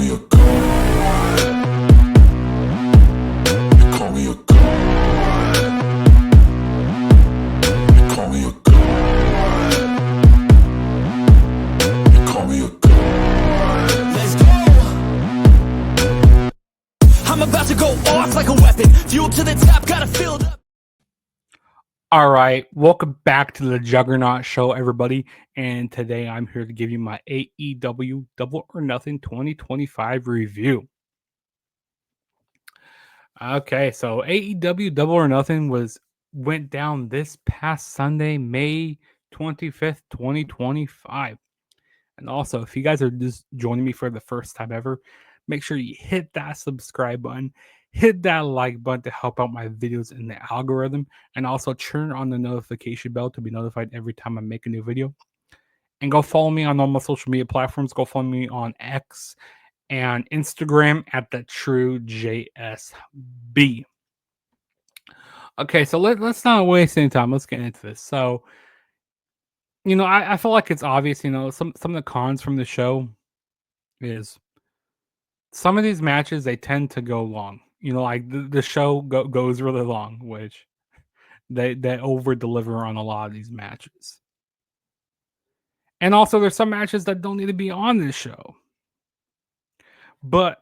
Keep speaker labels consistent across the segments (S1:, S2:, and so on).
S1: me a god. You call me a god. You call me a god. You call me a god.
S2: Let's go. I'm about to go off like a weapon. Fuel to the top, gotta fill up.
S3: All right, welcome back to the Juggernaut Show, everybody. And today I'm here to give you my AEW Double or Nothing 2025 review. Okay, so AEW Double or Nothing went down this past Sunday, May 25th, 2025. And also, if you guys are just joining me for the first time ever, make sure you hit that subscribe button, hit that like button to help out my videos in the algorithm, and also turn on the notification bell to be notified every time I make a new video. And go follow me on all my social media platforms. Go follow me on X and Instagram at the True JSB. Okay, so let's not waste any time. Let's get into this. So, I feel like it's obvious. Some of the cons from the show is some of these matches they tend to go long. Like the show goes really long, which they over deliver on a lot of these matches. And also, there's some matches that don't need to be on this show. But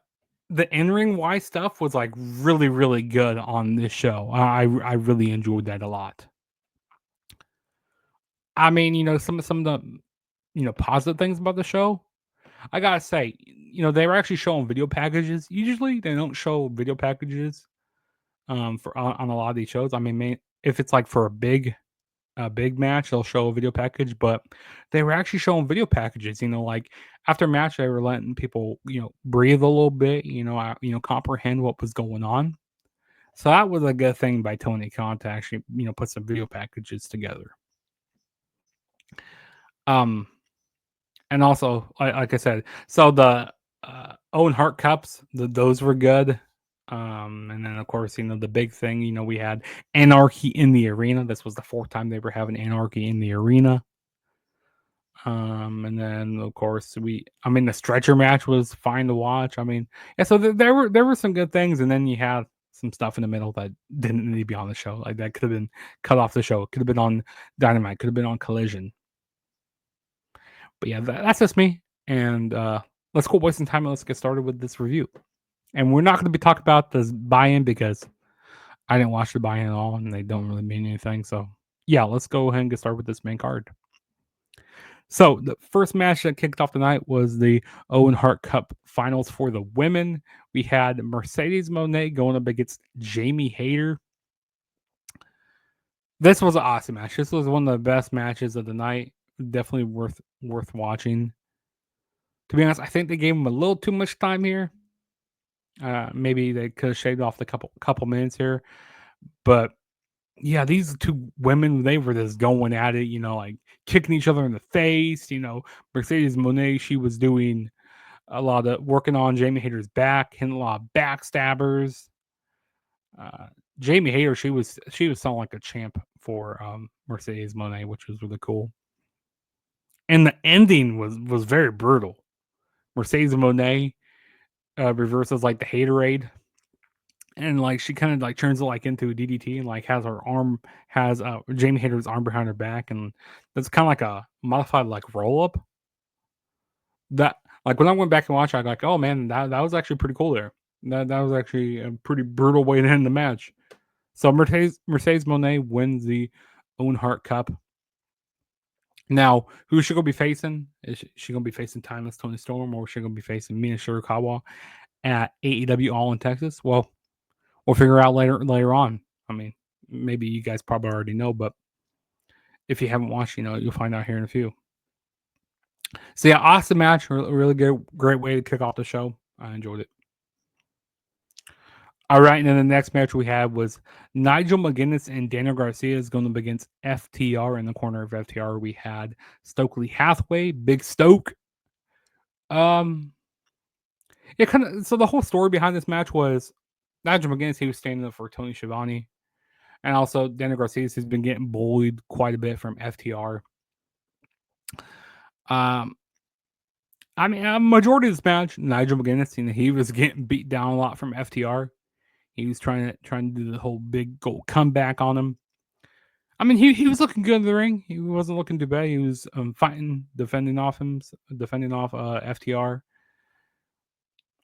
S3: the in-ring wise stuff was like really, really good on this show. I really enjoyed that a lot. I mean, some of the positive things about the show. I gotta say, they were actually showing video packages. Usually, they don't show video packages for on a lot of these shows. I mean, if it's like for a big match, they'll show a video package, but they were actually showing video packages. Like after match, they were letting people breathe a little bit. Comprehend what was going on. So that was a good thing by Tony Khan to actually put some video packages together. And also, like I said, so the Owen Hart cups, those were good. And then of course, the big thing, we had Anarchy in the Arena. This was the fourth time they were having Anarchy in the Arena. And then of course the stretcher match was fine to watch. I mean, yeah, so there were some good things, and then you had some stuff in the middle that didn't need to be on the show. Like that could have been cut off the show. It could have been on Dynamite. Could have been on Collision. But yeah, that's just me. And let's go waste some time and let's get started with this review. And we're not going to be talking about this buy-in because I didn't watch the buy-in at all, and they don't really mean anything. So yeah, let's go ahead and get started with this main card. So the first match that kicked off the night was the Owen Hart Cup Finals for the women. We had Mercedes Moné going up against Jamie Hayter. This was an awesome match. This was one of the best matches of the night. Definitely worth watching. To be honest, I think they gave him a little too much time here. Maybe they could have shaved off the couple minutes here. But yeah, these two women, they were just going at it, like kicking each other in the face. Mercedes Moné, she was doing a lot of working on Jamie Hayter's back, hitting a lot of backstabbers. Jamie Hayter, she was sounding like a champ for Mercedes Moné, which was really cool. And the ending was very brutal. Mercedes Moné reverses like the Haterade, and like she kind of like turns it like into a DDT, and like has Jamie Hayter's arm behind her back, and that's kind of like a modified like roll up. That like when I went back and watched, I was like, oh man, that was actually pretty cool there. That was actually a pretty brutal way to end the match. So Mercedes Moné wins the Owen Hart Cup. Now, who's she gonna be facing? Is she gonna be facing Timeless Tony Storm, or is she gonna be facing Mina Shirakawa at AEW All In Texas? Well, we'll figure out later on. I mean, maybe you guys probably already know, but if you haven't watched, you'll find out here in a few. So yeah, awesome match, really good, great way to kick off the show. I enjoyed it. All right, and then the next match we had was Nigel McGuinness and Daniel Garcia is going up against FTR. In the corner of FTR, we had Stokely Hathaway, Big Stoke. Yeah, kind of. So the whole story behind this match was Nigel McGuinness, he was standing up for Tony Schiavone, and also Daniel Garcia has been getting bullied quite a bit from FTR. I I mean, a majority of this match, Nigel McGuinness, he was getting beat down a lot from FTR. He was trying to do the whole big goal comeback on him. I mean, he was looking good in the ring. He wasn't looking too bad. He was fighting, defending off FTR.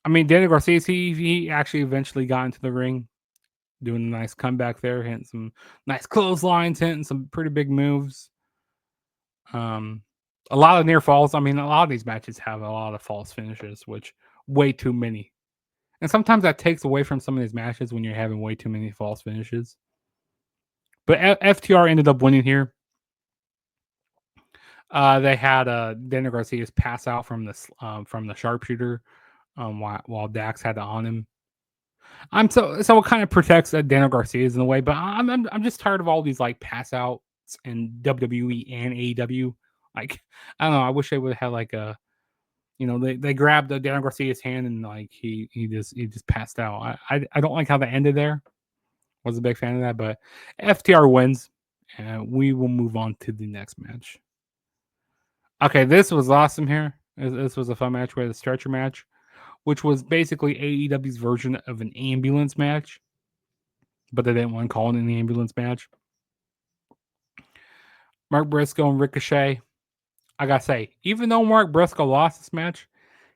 S3: I mean, Daniel Garcia, he actually eventually got into the ring, doing a nice comeback there, hitting some nice clotheslines, hitting some pretty big moves. A lot of near falls. I mean, a lot of these matches have a lot of false finishes, which way too many. And sometimes that takes away from some of these matches when you're having way too many false finishes. But FTR ended up winning here. They had Daniel Garcia's pass out from the sharpshooter, while Dax had it on him. So it kind of protects Daniel Garcia's in a way, but I'm just tired of all these like pass outs in WWE and AEW. Like, I don't know. I wish they would have like a, they grabbed Daniel Garcia's hand and like he just passed out. I don't like how that ended there. Was a big fan of that, but FTR wins, and we will move on to the next match. Okay, this was awesome here. This was a fun match. We had a stretcher match, which was basically AEW's version of an ambulance match, but they didn't want to call it an ambulance match. Mark Briscoe and Ricochet. I gotta say, even though Mark Briscoe lost this match,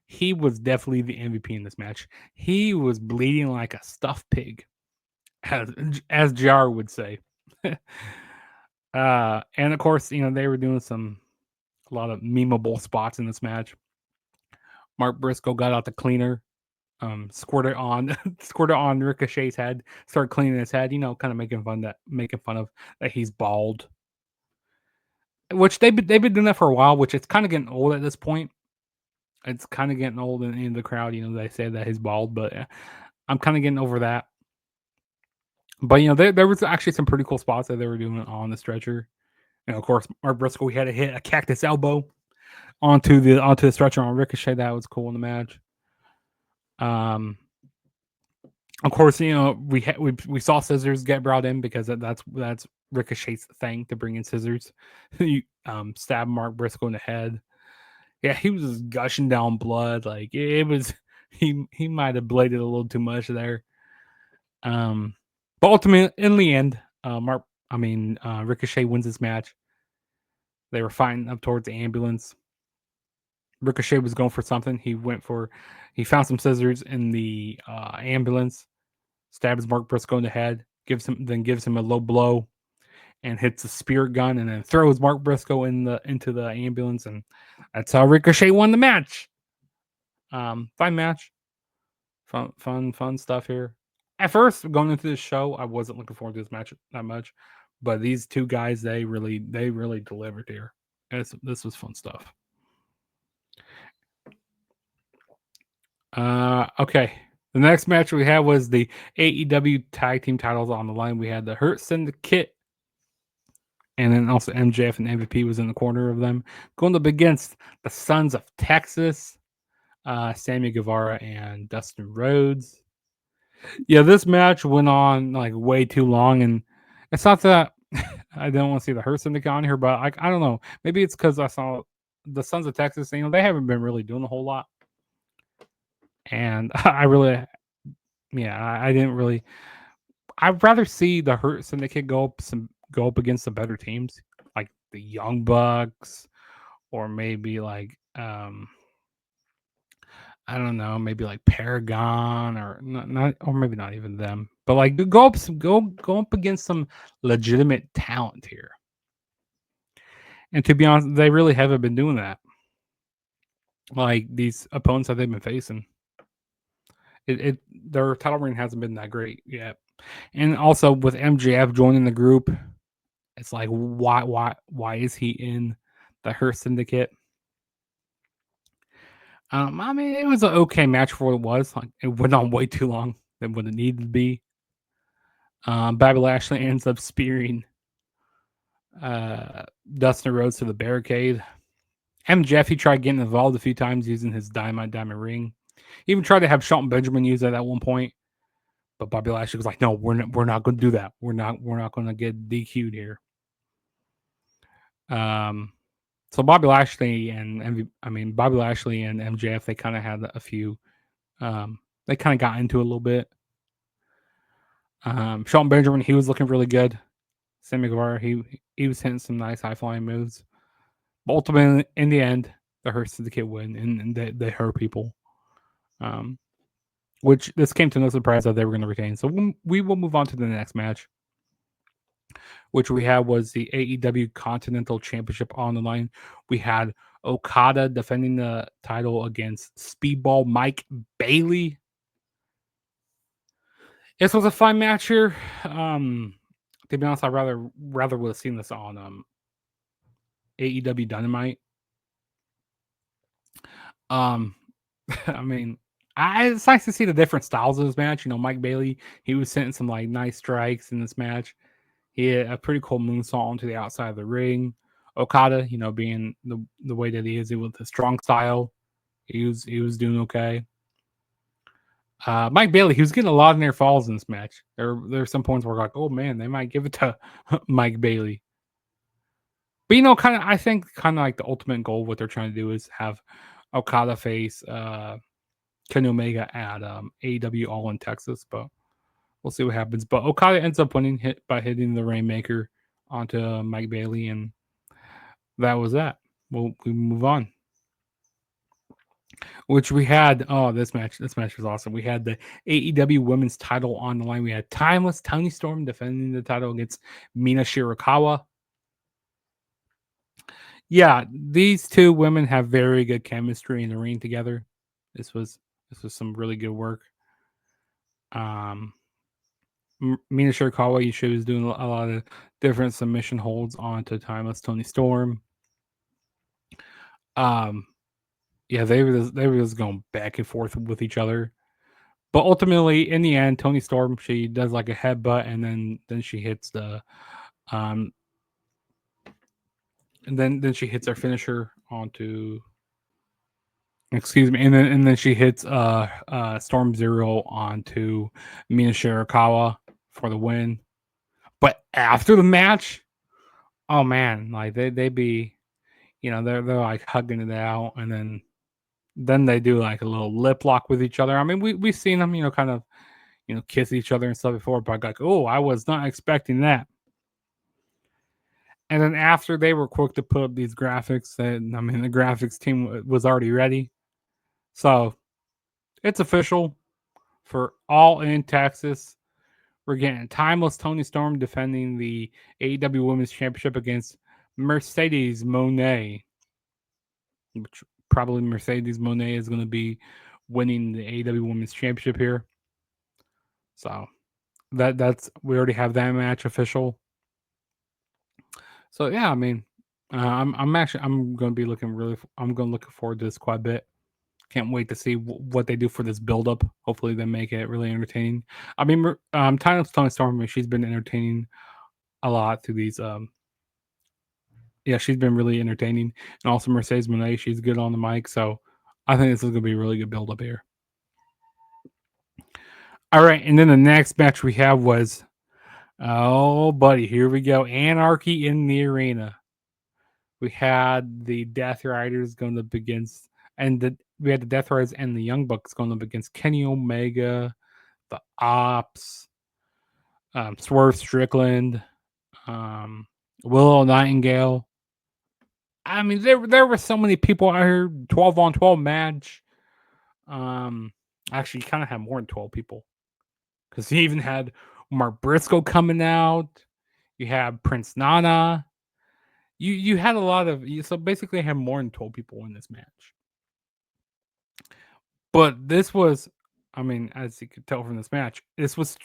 S3: he was definitely the MVP in this match. He was bleeding like a stuffed pig, as JR would say. And of course, they were doing a lot of memeable spots in this match. Mark Briscoe got out the cleaner, squirted on squirted on Ricochet's head, started cleaning his head, kind of making fun of that he's bald. Which they've been doing that for a while, which it's kind of getting old at this point. It's kind of getting old in the crowd, they say that he's bald, but I'm kind of getting over that. But there was actually some pretty cool spots that they were doing on the stretcher. And of course, Mark Briscoe, he had to hit a cactus elbow onto the stretcher on Ricochet. That was cool in the match. Of course, we saw scissors get brought in because that's Ricochet's thing, to bring in scissors. He stabbed Mark Briscoe in the head. Yeah, he was gushing down blood. Like it was, he might have bladed a little too much there. But ultimately, in the end, Ricochet wins this match. They were fighting up towards the ambulance. Ricochet was going for something. He found some scissors in the ambulance, stabs Mark Briscoe in the head, gives him a low blow, and hits a spirit gun, and then throws Mark Briscoe into the ambulance, and that's how Ricochet won the match. Fine match, fun stuff here. At first, going into this show, I wasn't looking forward to this match that much, but these two guys, they really delivered here. This was fun stuff. Okay. The next match we had was the AEW tag team titles on the line. We had the Hurt Syndicate, and then also MJF and MVP was in the corner of them, going up against the Sons of Texas, Sammy Guevara and Dustin Rhodes. Yeah, this match went on like way too long, and it's not that I don't want to see the Hurt Syndicate on here, but I don't know. Maybe it's because I saw the Sons of Texas. They haven't been really doing a whole lot. And I didn't really. I'd rather see the Hurt Syndicate go up against the better teams, like the Young Bucks, or maybe like I don't know, maybe like Paragon, or not, or maybe not even them, but like go up against some legitimate talent here. And to be honest, they really haven't been doing that. Like these opponents that they've been facing. Their title reign hasn't been that great yet. And also with MJF joining the group, it's like why is he in the Hurt Syndicate? It was an okay match for what it was. Like it went on way too long than what it needed to be. Bobby Lashley ends up spearing Dustin Rhodes to the barricade. MJF, he tried getting involved a few times using his diamond ring. He even tried to have Shelton Benjamin use it at one point, but Bobby Lashley was like, "No, we're not going to do that. We're not going to get DQ'd here." So Bobby Lashley and Bobby Lashley and MJF, they kind of had a few. They kind of got into it a little bit. Shelton Benjamin, he was looking really good. Sammy Guevara, he was hitting some nice high flying moves. But ultimately, in the end, the Hurt Syndicate win, and they hurt people. Which this came to no surprise that they were going to retain. So we will move on to the next match, which we had was the AEW Continental Championship on the line. We had Okada defending the title against Speedball Mike Bailey. This was a fun match here. To be honest, I rather would have seen this on AEW Dynamite. I mean, it's nice to see the different styles of this match. You know, Mike Bailey, he was hitting some like nice strikes in this match. He had a pretty cool moonsault onto the outside of the ring. Okada, you know, being the way that he is with the strong style, he was doing okay. Mike Bailey, he was getting a lot of near falls in this match. There are some points where like, oh man, they might give it to Mike Bailey. But you know, I think like the ultimate goal, what they're trying to do is have Okada face Kenny Omega at AEW All In Texas, but we'll see what happens. But Okada ends up winning by hitting the Rainmaker onto Mike Bailey, and that was that. We move on. Which we had, this match was awesome. We had the AEW Women's title on the line. We had Timeless Toni Storm defending the title against Mina Shirakawa. Yeah, these two women have very good chemistry in the ring together. This was some really good work. Mina Shirakawa, she was doing a lot of different submission holds onto Timeless Toni Storm. Yeah, they were just going back and forth with each other. But ultimately, in the end, Toni Storm, she does like a headbutt, and then she hits the and then she hits her finisher onto, excuse me, and then she hits Storm Zero onto Mina Shirakawa for the win. But after the match, oh man, like they be, you know, they're like hugging it out, and then they do like a little lip lock with each other. I mean, we've seen them, you know, kind of, you know, kiss each other and stuff before, but like, oh, I was not expecting that. And then after they were quick to put up these graphics, and I mean, the graphics team was already ready. So it's official for All In Texas. We're getting Timeless Toni Storm defending the AEW Women's Championship against Mercedes Moné, which probably Mercedes Moné is going to be winning the AEW Women's Championship here. So that's we already have that match official. So yeah, I mean, I'm going to be looking forward to this quite a bit. Can't wait to see what they do for this build up. Hopefully, they make it really entertaining. I mean, Timeless Toni Storm, she's been entertaining a lot through these. Yeah, she's been really entertaining, and also Mercedes Moné, she's good on the mic. So I think this is going to be a really good build up here. All right, and then the next match we have was, oh buddy, here we go, Anarchy in the Arena. We had the Death Riders going up against, we had the Death Riders and the Young Bucks going up against Kenny Omega, the Ops, Swerve Strickland, Willow Nightingale. I mean, there were so many people out here. 12-on-12 match. Actually, you kind of had more than 12 people, because he even had Mark Briscoe coming out. You had Prince Nana. You had a lot of, so basically I had more than 12 people in this match. But this was, I mean, as you could tell from this match, this was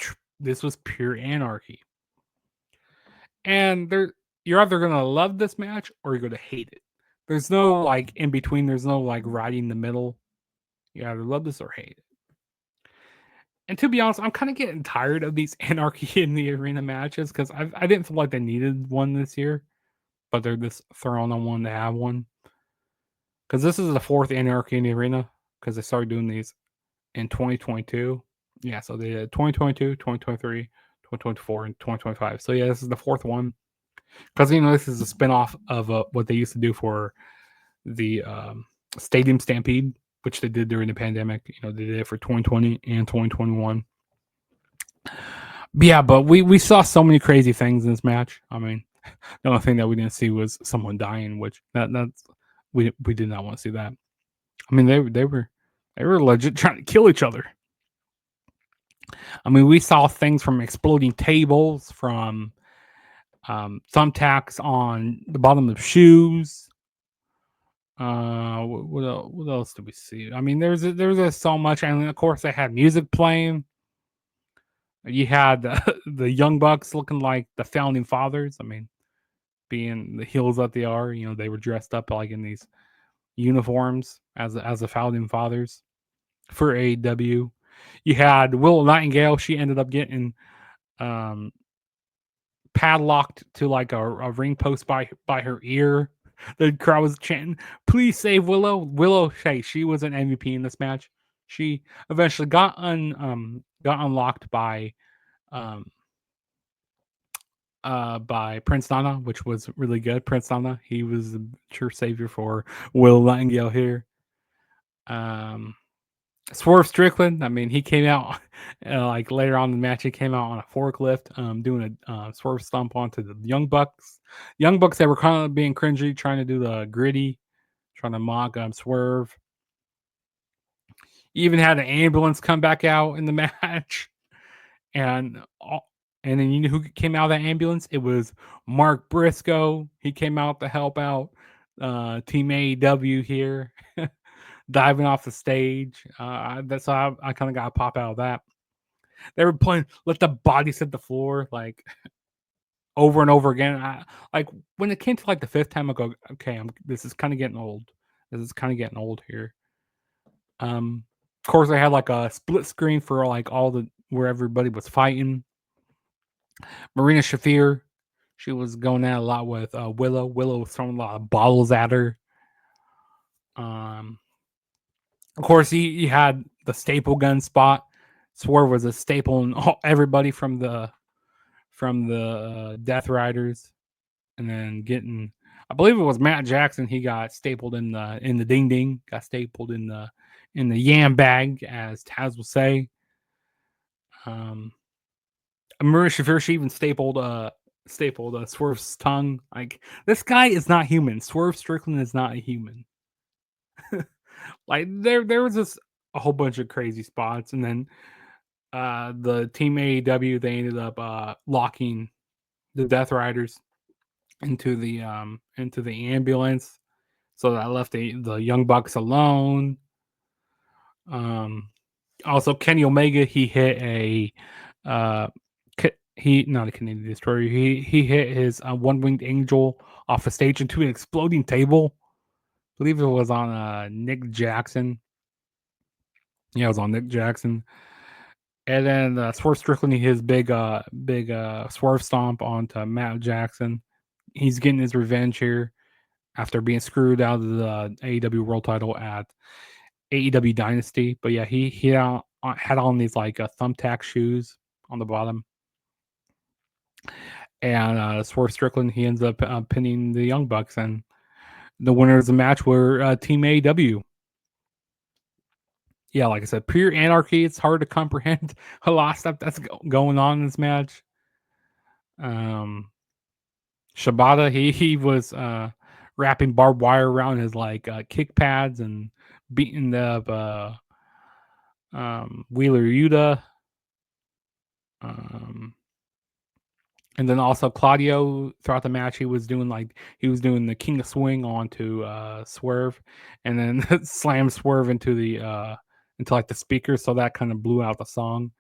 S3: pure anarchy. And you're either gonna love this match or you're gonna hate it. There's no like in between. There's no like riding the middle. You either love this or hate it. And to be honest, I'm kind of getting tired of these Anarchy in the Arena matches, because I didn't feel like they needed one this year, but they're just throwing on one to have one. Because this is the fourth Anarchy in the Arena, because they started doing these in 2022. Yeah, so they did 2022, 2023, 2024, and 2025. So yeah, this is the fourth one. because this is a spinoff of what they used to do for the Stadium Stampede, which they did during the pandemic. They did it for 2020 and 2021. But we saw so many crazy things in this match. I mean, the only thing that we didn't see was someone dying, which that's we did not want to see that. I mean, they were legit trying to kill each other. I mean, we saw things from exploding tables, from thumbtacks on the bottom of shoes. What else did we see? I mean, there's so much, and of course they had music playing. You had the Young Bucks looking like the founding fathers. I mean, being the heels that they are, they were dressed up like in these uniforms as the founding fathers for AEW. You had Willow Nightingale. She ended up getting padlocked to like a ring post by her ear. The crowd was chanting, "Please save Willow!" Willow, hey, she was an MVP in this match. She eventually got unlocked by Prince Nana, which was really good. Prince Nana, he was the true savior for Will Nightingale here. Swerve Strickland, I mean, he came out like later on in the match. He came out on a forklift, doing a swerve stomp onto the Young Bucks. Young Bucks that were kind of being cringy, trying to do the gritty, trying to mock Swerve. Even had an ambulance come back out in the match, and then you know who came out of that ambulance? It was Mark Briscoe. He came out to help out Team AEW here. Diving off the stage. That's how I kind of got a pop out of that. They were playing "Let the Bodies Hit the Floor" like over and over again. Like when it came to like the fifth time, I go, okay, this is kind of getting old. This is kind of getting old here. Of course, I had like a split screen for like all the where everybody was fighting. Marina Shafir, she was going at a lot with Willow. Willow was throwing a lot of bottles at her. Of course, he had the staple gun spot. Swerve was a staple in everybody from the Death Riders, and then I believe it was Matt Jackson. He got stapled in the ding ding. Got stapled in the yam bag, as Taz will say. Maria Shafir, she even stapled Swerve's tongue. Like, this guy is not human. Swerve Strickland is not a human. Like there was just a whole bunch of crazy spots, and then the Team AEW, they ended up locking the Death Riders into the ambulance, so that left the Young Bucks alone. Also Kenny Omega, he hit a not a Canadian Destroyer. He hit his One Winged Angel off a stage into an exploding table. I believe it was on Nick Jackson. Yeah, it was on Nick Jackson. And then Swerve Strickland, his big swerve stomp onto Matt Jackson. He's getting his revenge here after being screwed out of the AEW World Title at AEW Dynasty. But yeah, he had on these like thumbtack shoes on the bottom. And Swerve Strickland, he ends up pinning the Young Bucks, and the winners of the match were Team AEW. Yeah, like I said, pure anarchy. It's hard to comprehend a lot of stuff that's going on in this match. Shibata, he was wrapping barbed wire around his like kick pads and beating up Wheeler Yuta. And then also Claudio, throughout the match, he was doing the King of Swing onto Swerve, and then slam Swerve into like the speakers, so that kind of blew out the song.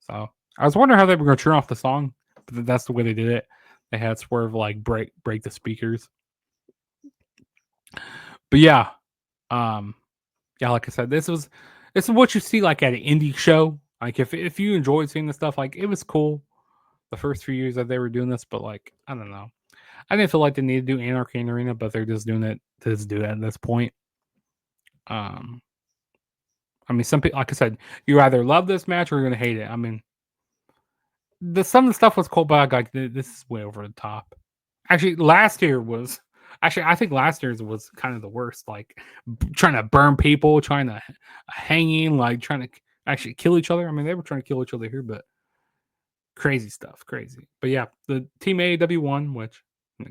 S3: So I was wondering how they were going to turn off the song, but that's the way they did it. They had Swerve like break the speakers. But yeah, like I said, this is what you see like at an indie show. Like if you enjoyed seeing this stuff, like it was cool the first few years that they were doing this, but like I don't know, I didn't feel like they needed to do Anarchy in Arena, but they're just doing it to just do it at this point. I mean, some people, like I said, you either love this match or you're gonna hate it. I mean, some of the stuff was cool, but like this is way over the top. Actually, last year was actually I think last year's was kind of the worst. Like trying to burn people, trying to hanging, like trying to actually kill each other. I mean, they were trying to kill each other here, but crazy stuff, crazy. But yeah, the team AEW won, which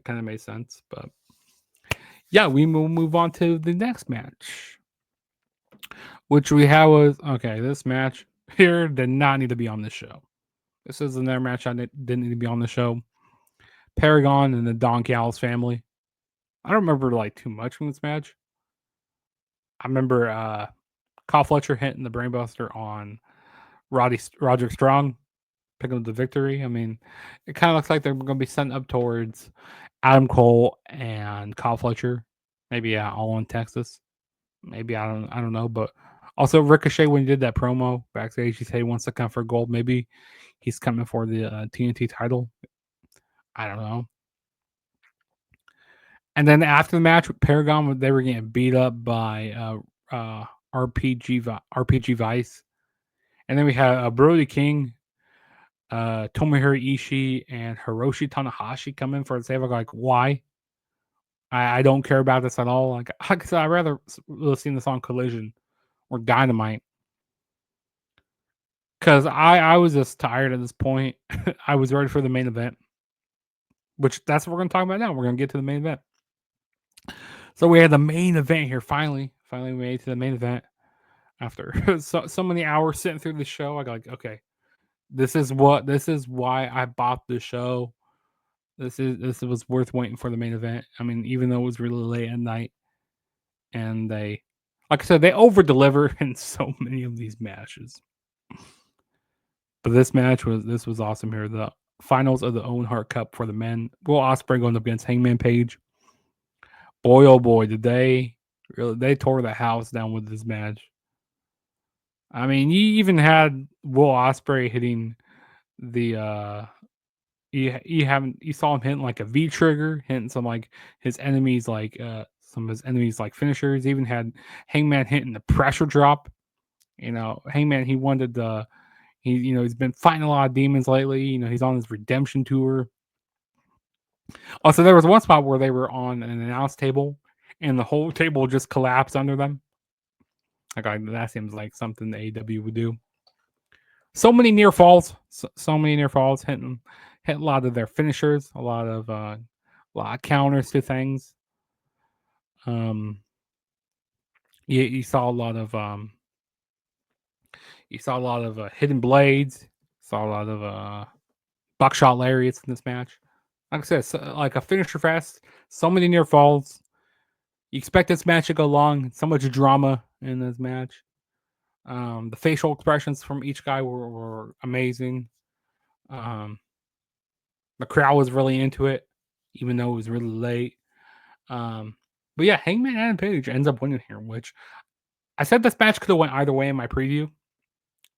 S3: kind of made sense. But yeah, we will move on to the next match, which we have was okay. This match here did not need to be on the show. This is another match I didn't need to be on the show. Paragon and the Don Callis family. I don't remember like too much from this match. I remember Kyle Fletcher hitting the brainbuster on Roderick Strong, picking up the victory. I mean, it kind of looks like they're going to be setting up towards Adam Cole and Kyle Fletcher. Maybe All In Texas. Maybe I don't know, but also Ricochet when he did that promo backstage, he said he wants to come for gold. Maybe he's coming for the TNT title. I don't know. And then after the match with Paragon, they were getting beat up by RPG Vice, and then we had Brody King, Tomohiro Ishii, and Hiroshi Tanahashi come in for the save. I'm like, why? I don't care about this at all. Like I said, I'd rather listen this on Collision or Dynamite because I was just tired at this point. I was ready for the main event, which that's what we're going to talk about now. We're going to get to the main event. So we had the main event here. Finally we made it to the main event after so many hours sitting through the show. I got like, okay, this is why I bought the show. This was worth waiting for the main event. I mean, even though it was really late at night, and they, like I said, they over deliver in so many of these matches. But this was awesome here. The finals of the Owen Hart Cup for the men. Will Ospreay going up against Hangman Page. Boy, oh boy, did they tore the house down with this match. I mean, you even had Will Ospreay hitting the you saw him hitting like a V trigger, hitting some like his enemies like some of his enemies like finishers. He even had Hangman hitting the pressure drop. You know, Hangman he wanted the he's been fighting a lot of demons lately. You know, he's on his redemption tour. Also, there was one spot where they were on an announce table and the whole table just collapsed under them. Like that seems like something the AEW would do. So many near falls, so many near falls, hit a lot of their finishers, a lot of counters to things. You saw a lot of hidden blades, saw a lot of buckshot lariats in this match. Like I said, so, like a finisher fest, so many near falls. You expect this match to go long, so much drama in this match. The facial expressions from each guy were amazing. The crowd was really into it, even though it was really late. But yeah, Hangman Adam Page ends up winning here, which I said this match could have went either way in my preview,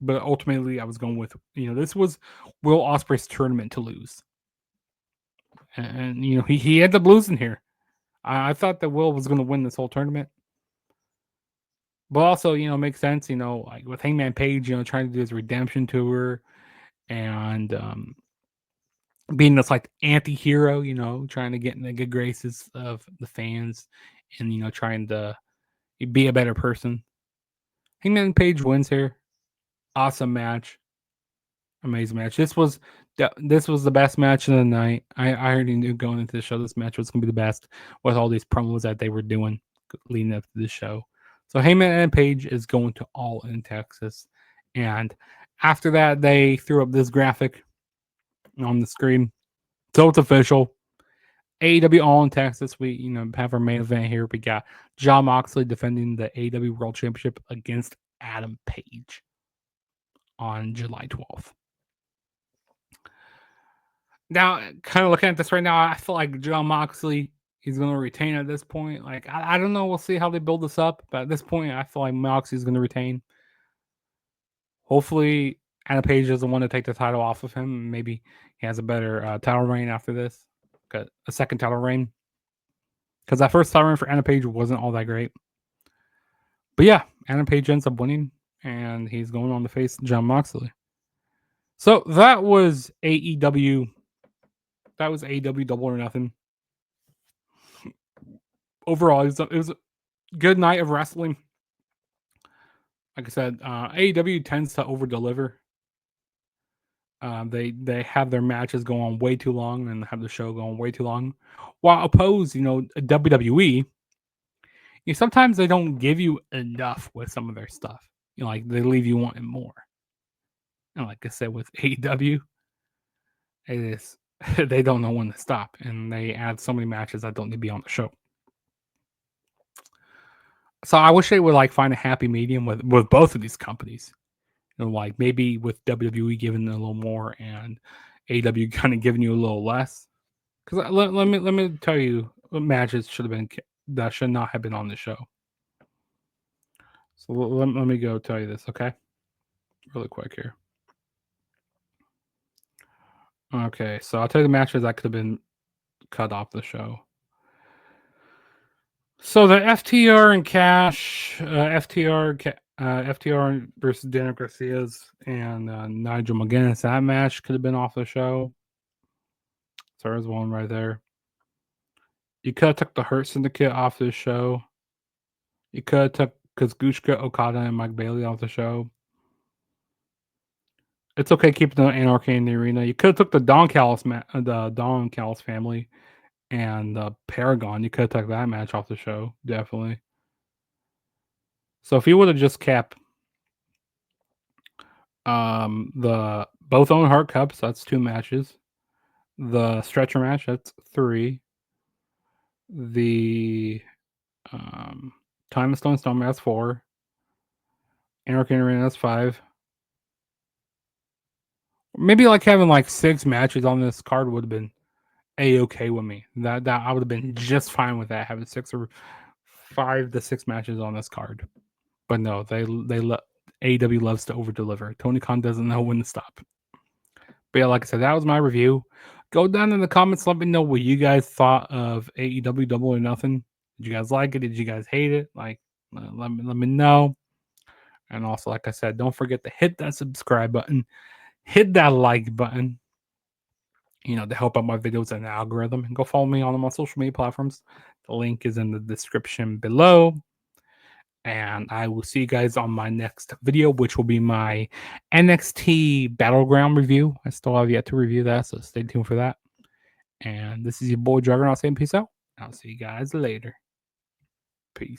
S3: but ultimately I was going with this was Will Ospreay's tournament to lose, and he ended up losing here. I thought that Will was going to win this whole tournament. But also, makes sense, like with Hangman Page, trying to do his redemption tour and being this like anti-hero, trying to get in the good graces of the fans and, trying to be a better person. Hangman Page wins here. Awesome match. Amazing match. This was the best match of the night. I already knew going into the show this match was going to be the best with all these promos that they were doing leading up to the show. So Heyman and Page is going to All In Texas. And after that, they threw up this graphic on the screen. So it's official. AEW All In Texas. We have our main event here. We got Jon Moxley defending the AEW World Championship against Adam Page on July 12th. Now, kind of looking at this right now, I feel like Jon Moxley he's going to retain at this point. Like, I don't know. We'll see how they build this up. But at this point, I feel like Moxley's going to retain. Hopefully, Adam Page doesn't want to take the title off of him. Maybe he has a better title reign after this. A second title reign. Because that first title reign for Adam Page wasn't all that great. But yeah, Adam Page ends up winning. And he's going on to face Jon Moxley. So that was AEW. That was AEW Double or Nothing. overall, it was a good night of wrestling. Like I said, AEW tends to over deliver. They have their matches go on way too long and have the show going way too long. While opposed, WWE, sometimes they don't give you enough with some of their stuff. Like they leave you wanting more. And like I said, with AEW, it is they don't know when to stop, and they add so many matches that don't need to be on the show. So I wish they would like find a happy medium with both of these companies. Like maybe with WWE giving a little more and AEW kind of giving you a little less. Because let me tell you, what matches should have been that should not have been on the show. So let me go tell you this, okay? Really quick here. Okay, so I'll tell you the matches that could have been cut off the show. So the FTR and Cash, FTR versus Daniel Garcia's and Nigel McGuinness, that match could have been off the show. So there's one right there. You could have took the Hurt Syndicate off the show. You could have took Kazuchika Okada and Mike Bailey off the show. It's okay keeping the Anarchy in the arena. You could have took the Don Callis family and the Paragon. You could have took that match off the show, definitely. So if you would have just kept the both Owen Hart Cups, that's 2 matches. The stretcher match, that's 3. The Time of Stone Storm, that's 4. Anarchy in the arena, that's 5. Maybe like having like 6 matches on this card would have been a-okay with me. That I would have been just fine with that, having 6 or 5 to 6 matches on this card. But no, AEW loves to over deliver. Tony Khan doesn't know when to stop. But yeah, like I said, that was my review. Go down in the comments, let me know what you guys thought of AEW Double or Nothing. Did you guys like it? Did you guys hate it? Like, let me know. And also, like I said, don't forget to hit that subscribe button, hit that like button, to help out my videos and the algorithm. And go follow me on my social media platforms. The link is in the description below. And I will see you guys on my next video, which will be my NXT Battleground review. I still have yet to review that, so stay tuned for that. And this is your boy Juggernaut saying peace out. I'll see you guys later.